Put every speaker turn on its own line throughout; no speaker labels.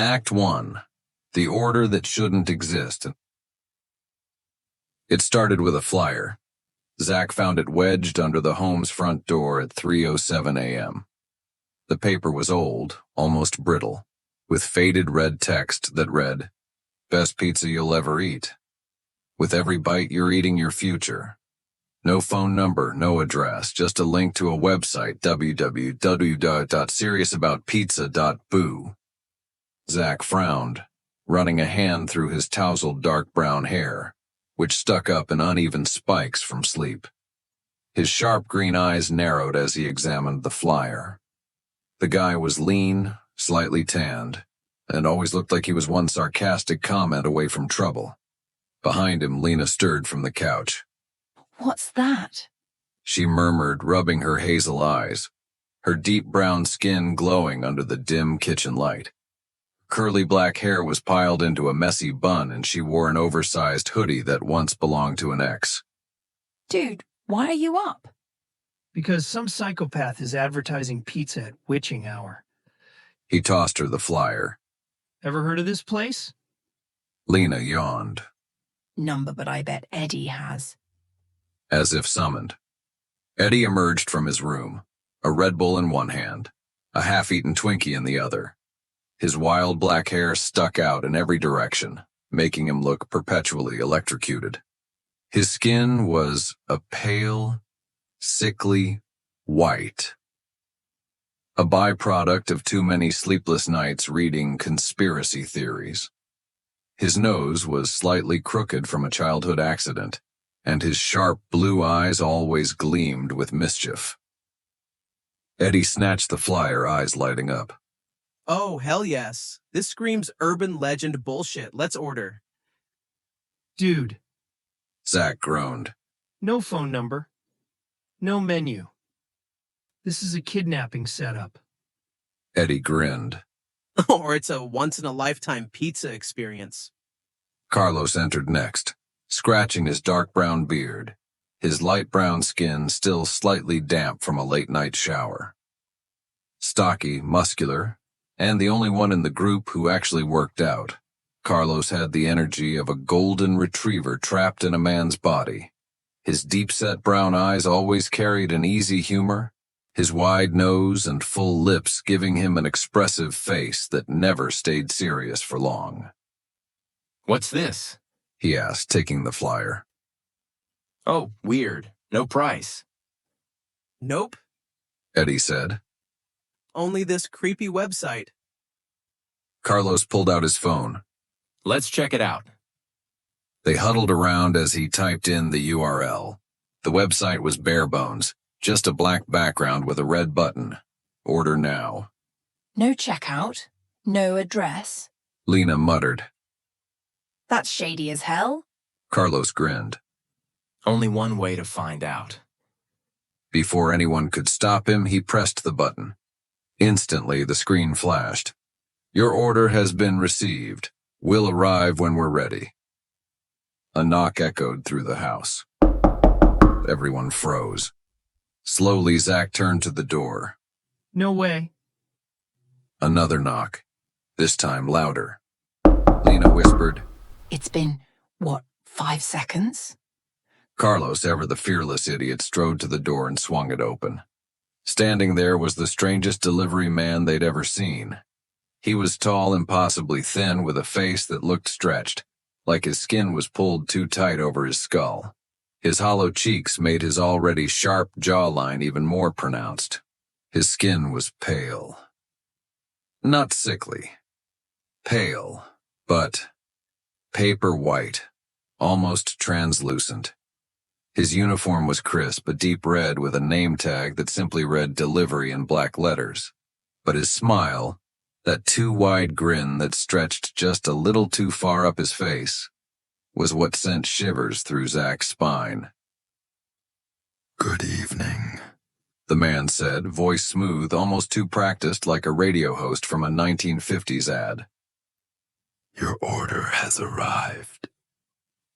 Act 1. The Order That Shouldn't Exist. It started with a flyer. Zach found it wedged under the home's front door at 3:07 a.m. The paper was old, almost brittle, with faded red text that read, "Best pizza you'll ever eat. With every bite you're eating your future." No phone number, no address, just a link to a website, www.seriousaboutpizza.boo. Zach frowned, running a hand through his tousled dark brown hair, which stuck up in uneven spikes from sleep. His sharp green eyes narrowed as he examined the flyer. The guy was lean, slightly tanned, and always looked like he was one sarcastic comment away from trouble. Behind him, Lena stirred from the couch.
"What's that?"
she murmured, rubbing her hazel eyes, her deep brown skin glowing under the dim kitchen light. Curly black hair was piled into a messy bun, and she wore an oversized hoodie that once belonged to an ex.
"Dude, why are you up?"
"Because some psychopath is advertising pizza at witching hour."
He tossed her the flyer.
"Ever heard of this place?"
Lena yawned.
"Number, but I bet Eddie has."
As if summoned. Eddie emerged from his room, a Red Bull in one hand, a half-eaten Twinkie in the other. His wild black hair stuck out in every direction, making him look perpetually electrocuted. His skin was a pale, sickly white. A byproduct of too many sleepless nights reading conspiracy theories. His nose was slightly crooked from a childhood accident, and his sharp blue eyes always gleamed with mischief. Eddie snatched the flyer, eyes lighting up.
"Oh, hell yes. This screams urban legend bullshit. Let's order."
"Dude."
Zach groaned.
"No phone number. No menu. This is a kidnapping setup."
Eddie grinned.
Or it's a once-in-a-lifetime pizza experience.
Carlos entered next, scratching his dark brown beard, his light brown skin still slightly damp from a late-night shower. Stocky, muscular, and the only one in the group who actually worked out, Carlos had the energy of a golden retriever trapped in a man's body. His deep-set brown eyes always carried an easy humor, his wide nose and full lips giving him an expressive face that never stayed serious for long.
"What's this?"
he asked, taking the flyer.
"Oh, weird. No price."
Nope.
Eddie said.
Only this creepy website.
Carlos pulled out his phone.
"Let's check it out."
They huddled around as he typed in the URL. The website was bare bones, just a black background with a red button. Order now.
"No checkout? No address?"
Lena muttered.
"That's shady as hell."
Carlos grinned.
Only one way to find out.
Before anyone could stop him, he pressed the button. Instantly, the screen flashed. "Your order has been received. We'll arrive when we're ready." A knock echoed through the house. Everyone froze. Slowly, Zach turned to the door.
"No way."
Another knock, this time louder. Lena whispered.
"It's been, 5 seconds?"
Carlos, ever the fearless idiot, strode to the door and swung it open. Standing there was the strangest delivery man they'd ever seen. He was tall, impossibly thin, with a face that looked stretched, like his skin was pulled too tight over his skull. His hollow cheeks made his already sharp jawline even more pronounced. His skin was pale. Not sickly. Pale, but paper white, almost translucent. His uniform was crisp, a deep red with a name tag that simply read delivery in black letters. But his smile, that too wide grin that stretched just a little too far up his face, was what sent shivers through Zach's spine. "Good evening," the man said, voice smooth, almost too practiced, like a radio host from a 1950s ad. "Your order has arrived."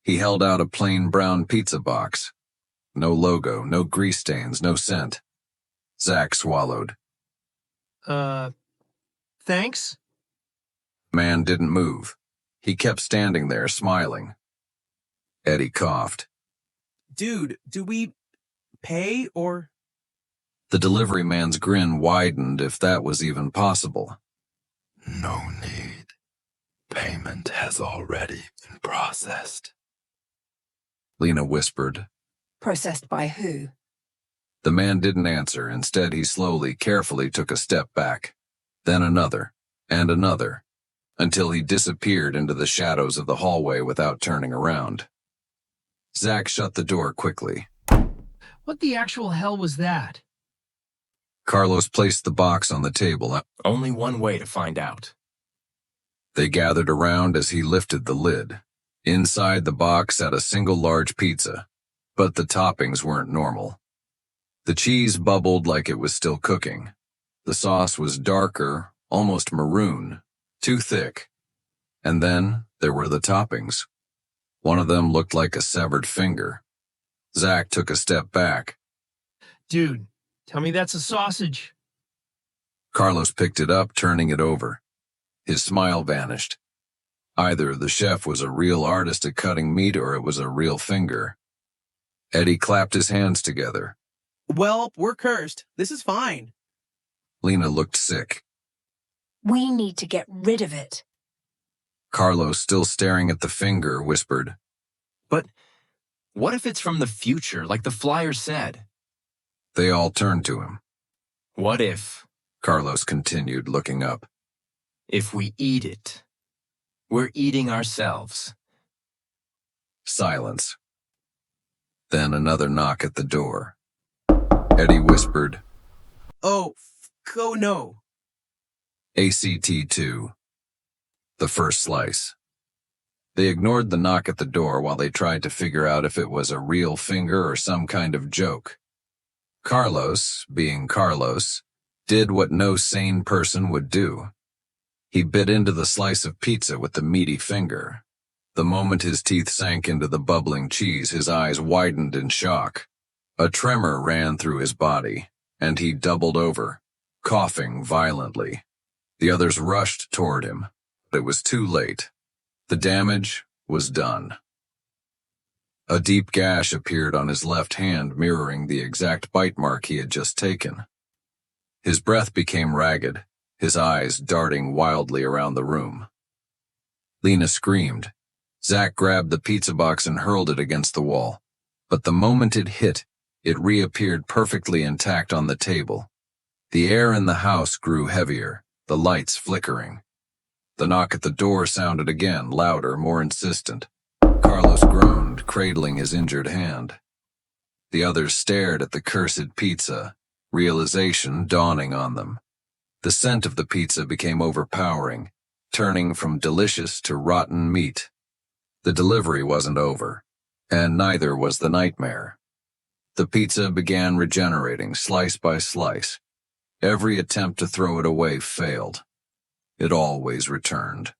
He held out a plain brown pizza box. No logo, no grease stains, no scent. Zach swallowed.
Thanks?"
Man didn't move. He kept standing there, smiling. Eddie coughed.
Dude, do we pay or?
The delivery man's grin widened, if that was even possible.
No need. Payment has already been processed.
Lena whispered.
Processed by who?
The man didn't answer. Instead, he slowly, carefully took a step back, then another, and another, until he disappeared into the shadows of the hallway without turning around. Zach shut the door quickly.
What the actual hell was that?
Carlos placed the box on the table.
Only one way to find out.
They gathered around as he lifted the lid. Inside the box sat a single large pizza, but the toppings weren't normal. The cheese bubbled like it was still cooking. The sauce was darker, almost maroon, too thick. And then there were the toppings. One of them looked like a severed finger. Zach took a step back.
Dude, tell me that's a sausage.
Carlos picked it up, turning it over. His smile vanished. Either the chef was a real artist at cutting meat or it was a real finger. Eddie clapped his hands together.
Well, we're cursed. This is fine.
Lena looked sick.
We need to get rid of it.
Carlos, still staring at the finger, whispered.
But what if it's from the future, like the flyer said?
They all turned to him.
What if,
Carlos continued, looking up.
if we eat it? We're eating ourselves.
Silence. Then another knock at the door. Eddie whispered,
Oh, no.
ACT2. The first slice. They ignored the knock at the door while they tried to figure out if it was a real finger or some kind of joke. Carlos, being Carlos, did what no sane person would do. He bit into the slice of pizza with the meaty finger. The moment his teeth sank into the bubbling cheese, his eyes widened in shock. A tremor ran through his body, and he doubled over, coughing violently. The others rushed toward him, but it was too late. The damage was done. A deep gash appeared on his left hand, mirroring the exact bite mark he had just taken. His breath became ragged, his eyes darting wildly around the room. Lena screamed. Zach grabbed the pizza box and hurled it against the wall. But the moment it hit, it reappeared perfectly intact on the table. The air in the house grew heavier, the lights flickering. The knock at the door sounded again, louder, more insistent. Carlos groaned, cradling his injured hand. The others stared at the cursed pizza, realization dawning on them. The scent of the pizza became overpowering, turning from delicious to rotten meat. The delivery wasn't over, and neither was the nightmare. The pizza began regenerating slice by slice. Every attempt to throw it away failed. It always returned.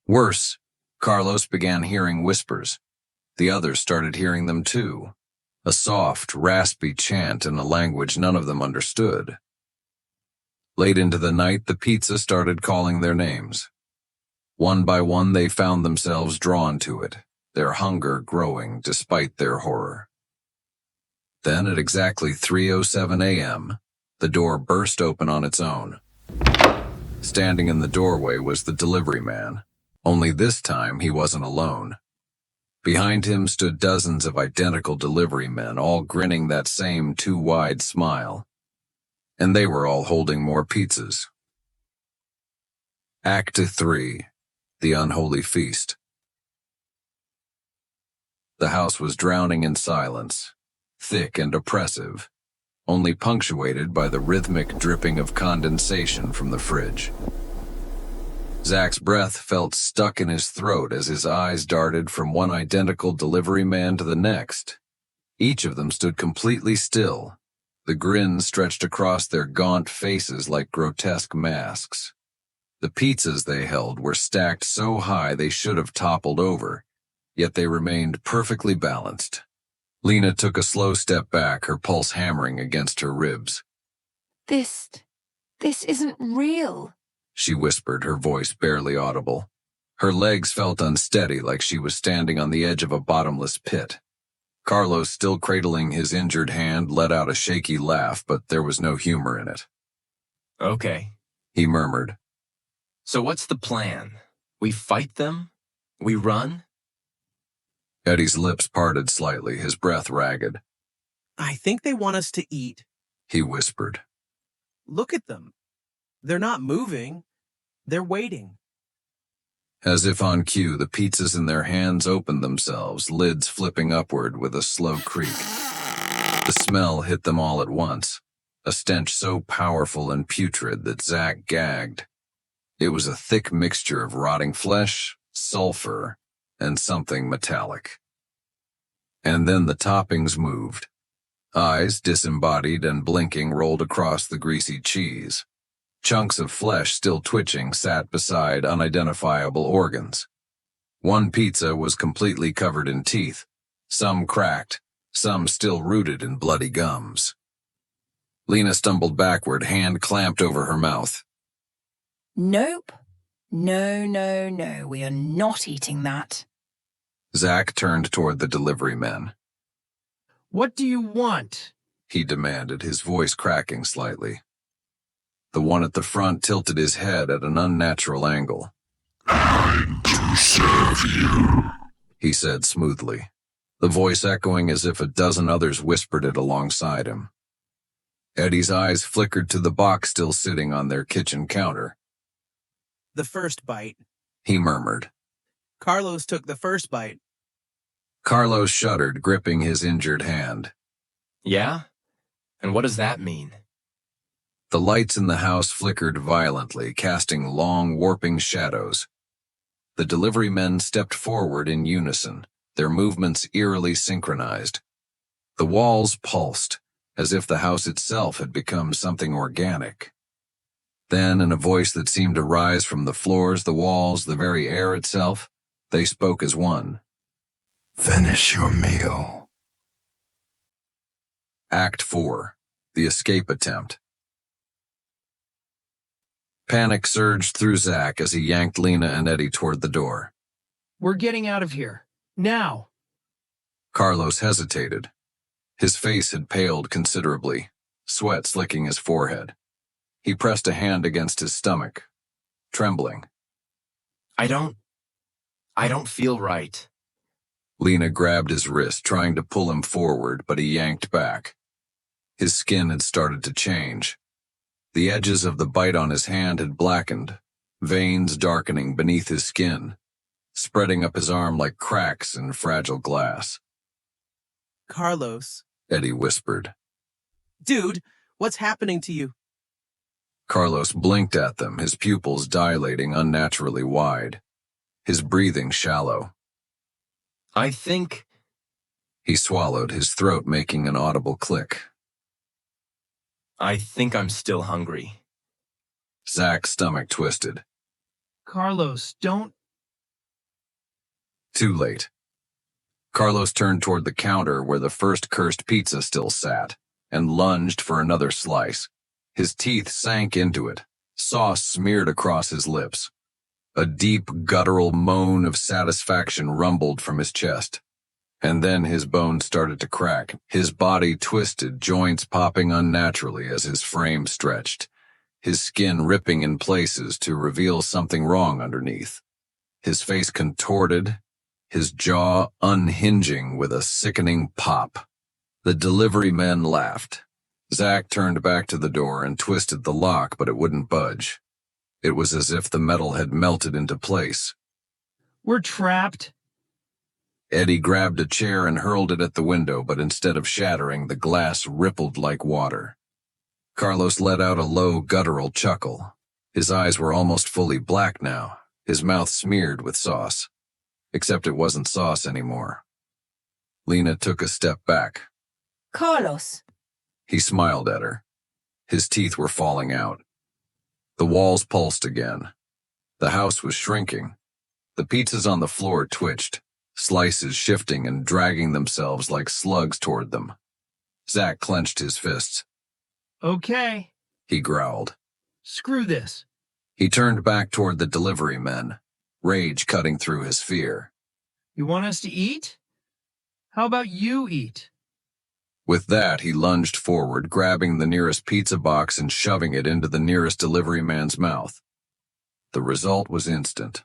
Worse, Carlos began hearing whispers. The others started hearing them too. A soft, raspy chant in a language none of them understood. Late into the night, the pizza started calling their names. One by one, they found themselves drawn to it, their hunger growing despite their horror. Then, at exactly 3:07 a.m., the door burst open on its own. Standing in the doorway was the delivery man, only this time he wasn't alone. Behind him stood dozens of identical delivery men, all grinning that same too-wide smile. And they were all holding more pizzas. Act 3. The Unholy Feast. The house was drowning in silence, thick and oppressive, only punctuated by the rhythmic dripping of condensation from the fridge. Zach's breath felt stuck in his throat as his eyes darted from one identical delivery man to the next. Each of them stood completely still, the grins stretched across their gaunt faces like grotesque masks. The pizzas they held were stacked so high they should have toppled over, yet they remained perfectly balanced. Lena took a slow step back, her pulse hammering against her ribs.
This isn't real.
she whispered, her voice barely audible. Her legs felt unsteady, like she was standing on the edge of a bottomless pit. Carlos, still cradling his injured hand, let out a shaky laugh, but there was no humor in it.
Okay.
He murmured.
So what's the plan? We fight them? We run?
Eddie's lips parted slightly, his breath ragged.
I think they want us to eat.
He whispered.
Look at them. They're not moving. They're waiting.
As if on cue, the pizzas in their hands opened themselves, lids flipping upward with a slow creak. The smell hit them all at once, a stench so powerful and putrid that Zach gagged. It was a thick mixture of rotting flesh, sulfur, and something metallic. And then the toppings moved. Eyes, disembodied and blinking, rolled across the greasy cheese. Chunks of flesh, still twitching, sat beside unidentifiable organs. One pizza was completely covered in teeth, some cracked, some still rooted in bloody gums. Lena stumbled backward, hand clamped over her mouth.
Nope. No, we are not eating that.
Zach turned toward the delivery men.
What do you want?
He demanded, his voice cracking slightly. The one at the front tilted his head at an unnatural angle.
I'm to serve you,
he said smoothly, the voice echoing as if a dozen others whispered it alongside him. Eddie's eyes flickered to the box still sitting on their kitchen counter.
The first bite.
He murmured.
Carlos took the first bite.
Carlos shuddered, gripping his injured hand.
Yeah? And what does that mean?
The lights in the house flickered violently, casting long, warping shadows. The delivery men stepped forward in unison, their movements eerily synchronized. The walls pulsed, as if the house itself had become something organic. Then, in a voice that seemed to rise from the floors, the walls, the very air itself, they spoke as one.
finish your meal.
Act 4. The Escape Attempt. Panic surged through Zach as he yanked Lena and Eddie toward the door.
We're getting out of here. Now.
Carlos hesitated. His face had paled considerably, sweat slicking his forehead. He pressed a hand against his stomach, trembling.
I don't feel right.
Lena grabbed his wrist, trying to pull him forward, but he yanked back. His skin had started to change. The edges of the bite on his hand had blackened, veins darkening beneath his skin, spreading up his arm like cracks in fragile glass.
Carlos.
Eddie whispered.
Dude, what's happening to you?
Carlos blinked at them, his pupils dilating unnaturally wide, his breathing shallow.
I think...
He swallowed, his throat making an audible click.
I think I'm still hungry.
Zach's stomach twisted.
Carlos, don't...
Too late. Carlos turned toward the counter where the first cursed pizza still sat, and lunged for another slice. His teeth sank into it, sauce smeared across his lips. A deep, guttural moan of satisfaction rumbled from his chest. And then his bones started to crack. His body twisted, joints popping unnaturally as his frame stretched, his skin ripping in places to reveal something wrong underneath. His face contorted, his jaw unhinging with a sickening pop. The delivery men laughed. Zach turned back to the door and twisted the lock, but it wouldn't budge. It was as if the metal had melted into place.
We're trapped.
Eddie grabbed a chair and hurled it at the window, but instead of shattering, the glass rippled like water. Carlos let out a low, guttural chuckle. His eyes were almost fully black now, his mouth smeared with sauce. Except it wasn't sauce anymore. Lena took a step back.
Carlos.
He smiled at her. His teeth were falling out. The walls pulsed again. The house was shrinking. The pizzas on the floor twitched, slices shifting and dragging themselves like slugs toward them. Zach clenched his fists.
Okay.
He growled.
Screw this.
He turned back toward the delivery men, rage cutting through his fear.
You want us to eat? How about you eat?
With that, he lunged forward, grabbing the nearest pizza box and shoving it into the nearest delivery man's mouth. The result was instant.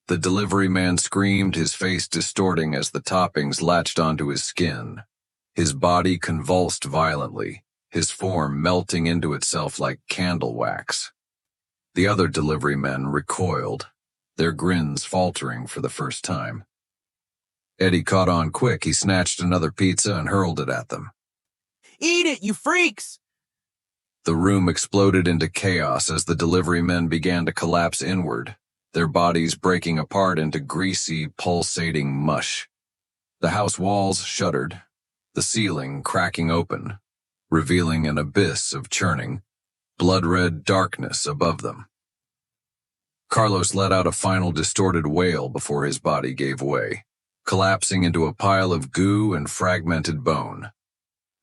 The delivery man screamed, his face distorting as the toppings latched onto his skin. His body convulsed violently, his form melting into itself like candle wax. The other delivery men recoiled, their grins faltering for the first time. Eddie caught on quick. He snatched another pizza and hurled it at them.
Eat it, you freaks!
The room exploded into chaos as the delivery men began to collapse inward, their bodies breaking apart into greasy, pulsating mush. The house walls shuddered, the ceiling cracking open, revealing an abyss of churning, blood-red darkness above them. Carlos let out a final distorted wail before his body gave way, collapsing into a pile of goo and fragmented bone.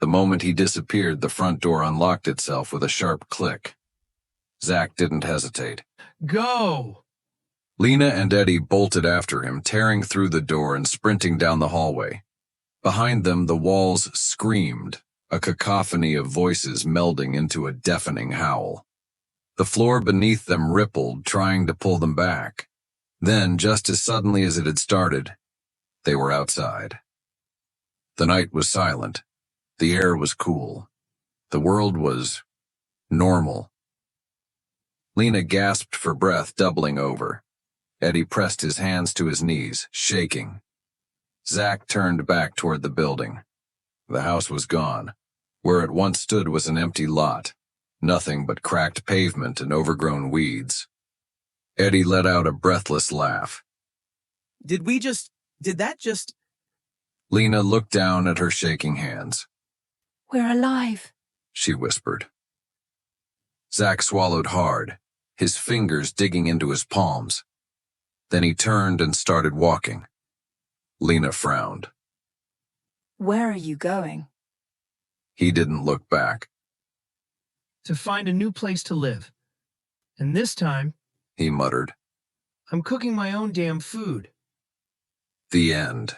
The moment he disappeared, the front door unlocked itself with a sharp click. Zach didn't hesitate.
Go!
Lena and Eddie bolted after him, tearing through the door and sprinting down the hallway. Behind them, the walls screamed, a cacophony of voices melding into a deafening howl. The floor beneath them rippled, trying to pull them back. Then, just as suddenly as it had started, they were outside. The night was silent. The air was cool. The world was normal. Lena gasped for breath, doubling over. Eddie pressed his hands to his knees, shaking. Zach turned back toward the building. The house was gone. Where it once stood was an empty lot, nothing but cracked pavement and overgrown weeds. Eddie let out a breathless laugh.
Did that just...
Lena looked down at her shaking hands.
We're alive.
She whispered. Zach swallowed hard, his fingers digging into his palms. Then he turned and started walking. Lena frowned.
Where are you going?
He didn't look back.
To find a new place to live. And this time,
He muttered.
I'm cooking my own damn food.
The end.